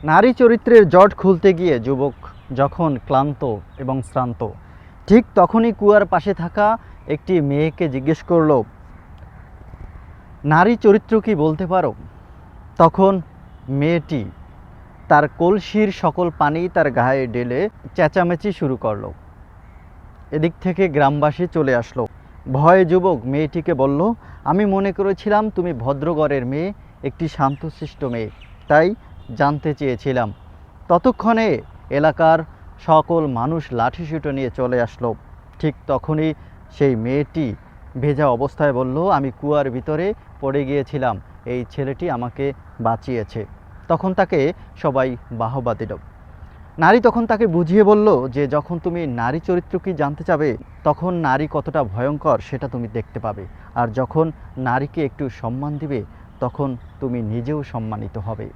নারী চরিত্রের জট খুলতে গিয়ে যুবক যখন ক্লান্ত এবং শ্রান্ত, ঠিক তখনই কুয়ার পাশে থাকা একটি মেয়েকে জিজ্ঞেস করল, নারী চরিত্র কি বলতে পারো? তখন মেয়েটি তার কলসির সকল পানি তার গায়ে ঢেলে চেঁচামেচি শুরু করলো। এদিক থেকে গ্রামবাসী চলে আসলো। ভয়ে যুবক মেয়েটিকে বলল, আমি মনে করেছিলাম তুমি ভদ্রঘরের মেয়ে, একটি শান্তশিষ্ট মেয়ে, তাই জানতে চেয়েছিলাম। ততক্ষণে এলাকার সকল মানুষ লাঠিসোঁটা নিয়ে চলে আসলো। ঠিক তখনই সেই মেয়েটি ভেজা অবস্থায় বলল, আমি কুয়ার ভিতরে পড়ে গিয়েছিলাম, এই ছেলেটি আমাকে বাঁচিয়েছে। তখন তাকে সবাই বাহবা দিল। নারী তখন তাকে বুঝিয়ে বলল যে যখন তুমি নারী চরিত্র কি জানতে চাবে, তখন নারী কতটা ভয়ঙ্কর সেটা তুমি দেখতে পাবে। আর যখন নারীকে একটু সম্মান দিবে, তখন তুমি নিজেও সম্মানিত হবে।